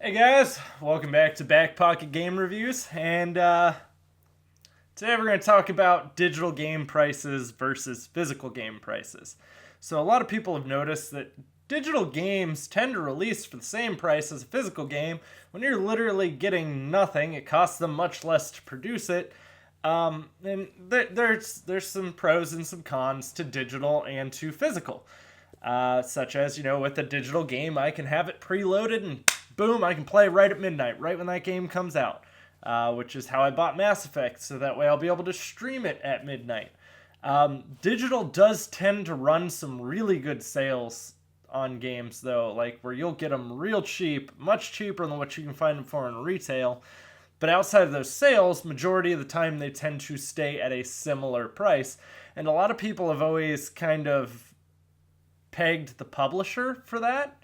Hey guys, welcome back to BackPocketGameReviews, and today we're going to talk about digital game prices versus physical game prices. So a lot of people have noticed that digital games tend to release for the same price as a physical game. When you're literally getting nothing, it costs them much less to produce it. And there's some pros and some cons to digital and to physical. Such as, with a digital game, I can have it preloaded and boom, I can play right at midnight, right when that game comes out, which is how I bought Mass Effect, so that way I'll be able to stream it at midnight. Digital does tend to run some really good sales on games, though, like where you'll get them real cheap, much cheaper than what you can find them for in retail. But outside of those sales, majority of the time they tend to stay at a similar price. And a lot of people have always kind of pegged the publisher for that.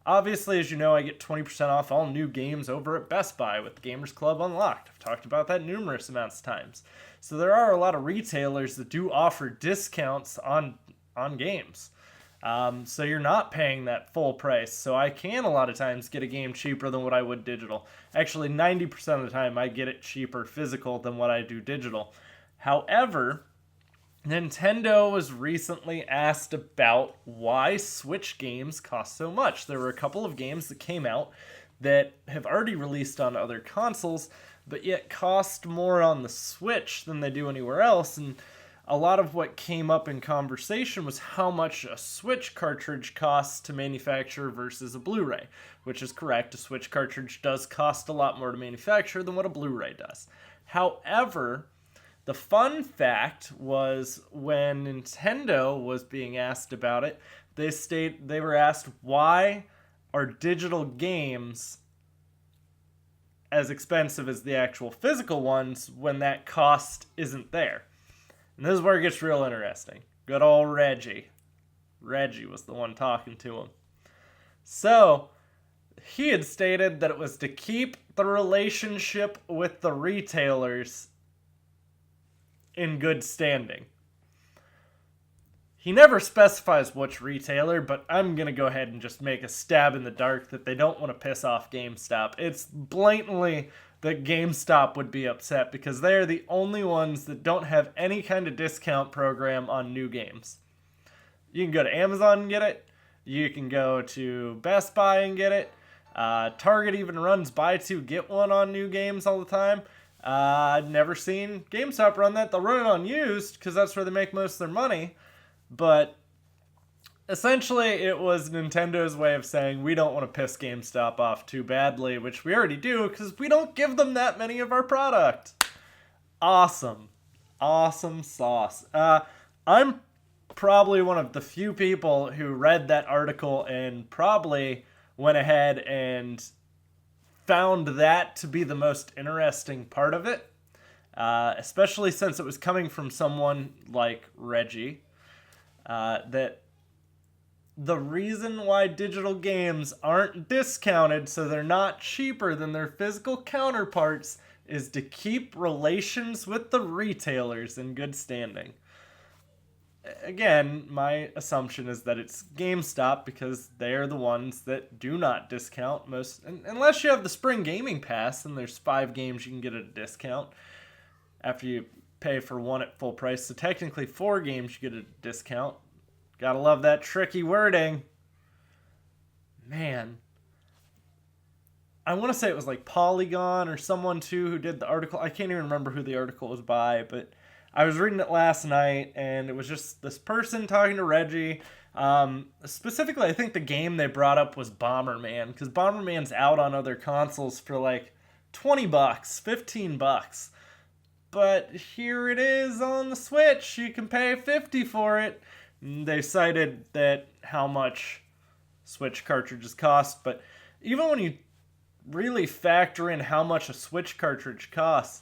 Obviously, as you know, I get 20% off all new games over at Best Buy with Gamers Club Unlocked. I've talked about that numerous amounts of times. So there are a lot of retailers that do offer discounts on games. So you're not paying that full price. So I can a lot of times get a game cheaper than what I would digital. Actually, 90% of the time I get it cheaper physical than what I do digital. However, Nintendo was recently asked about why Switch games cost so much. There were a couple of games that came out that have already released on other consoles, but yet cost more on the Switch than they do anywhere else. And a lot of what came up in conversation was how much a Switch cartridge costs to manufacture versus a Blu-ray, which is correct. A Switch cartridge does cost a lot more to manufacture than what a Blu-ray does. However, the fun fact was when Nintendo was being asked about it, they were asked, why are digital games as expensive as the actual physical ones when that cost isn't there? And this is where it gets real interesting. Good old Reggie. Reggie was the one talking to him. So, he had stated that it was to keep the relationship with the retailers in good standing. He never specifies which retailer, but I'm going to go ahead and just make a stab in the dark that they don't want to piss off GameStop. It's blatantly that GameStop would be upset because they're the only ones that don't have any kind of discount program on new games. You can go to Amazon and get it. You can go to Best Buy and get it. Target even runs buy two, get one on new games all the time. I've never seen GameStop run that. They'll run it on used because that's where they make most of their money. But essentially, it was Nintendo's way of saying we don't want to piss GameStop off too badly, which we already do because we don't give them that many of our product. Awesome. Awesome sauce. I'm probably one of the few people who read that article and probably went ahead and found that to be the most interesting part of it, especially since it was coming from someone like Reggie, that the reason why digital games aren't discounted so they're not cheaper than their physical counterparts is to keep relations with the retailers in good standing. Again, my assumption is that it's GameStop because they're the ones that do not discount most, unless you have the Spring Gaming Pass and there's 5 games you can get at a discount after you pay for one at full price. So technically 4 games you get at a discount. Gotta love that tricky wording. Man. I want to say it was like Polygon or someone too who did the article. I can't even remember who the article was by, but I was reading it last night, and it was just this person talking to Reggie. Specifically, I think the game they brought up was Bomberman, because Bomberman's out on other consoles for like $20, $15. But here it is on the Switch. You can pay $50 for it. And they cited that how much Switch cartridges cost, but even when you really factor in how much a Switch cartridge costs,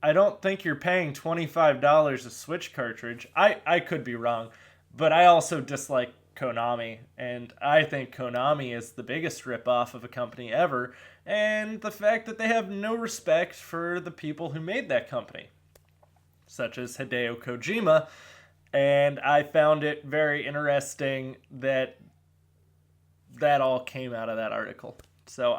I don't think you're paying $25 a Switch cartridge. I could be wrong, but I also dislike Konami, and I think Konami is the biggest ripoff of a company ever, and the fact that they have no respect for the people who made that company, such as Hideo Kojima, and I found it very interesting that that all came out of that article. So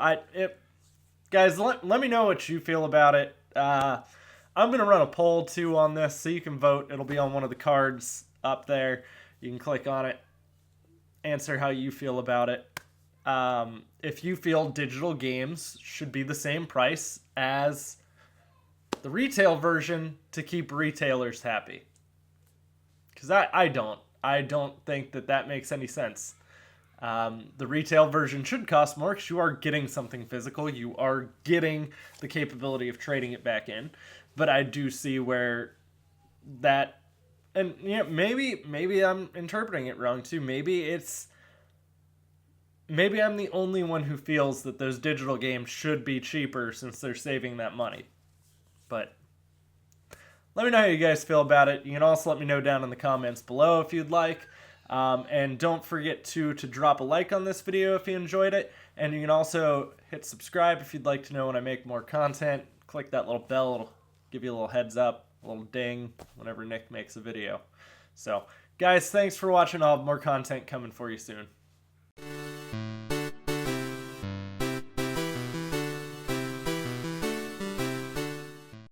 guys, let me know what you feel about it. I'm going to run a poll too on this, so you can vote. It'll be on one of the cards up there. You can click on it, answer how you feel about it. If you feel digital games should be the same price as the retail version to keep retailers happy. Because I don't think that makes any sense. The retail version should cost more because you are getting something physical. You are getting the capability of trading it back in. But I do see where that, and maybe I'm interpreting it wrong too. Maybe I'm the only one who feels that those digital games should be cheaper since they're saving that money. But let me know how you guys feel about it. You can also let me know down in the comments below if you'd like. And don't forget to drop a like on this video if you enjoyed it. And you can also hit subscribe if you'd like to know when I make more content. Click that little bell. It'll give you a little heads up, a little ding whenever Nick makes a video. So, guys, thanks for watching. I'll have more content coming for you soon.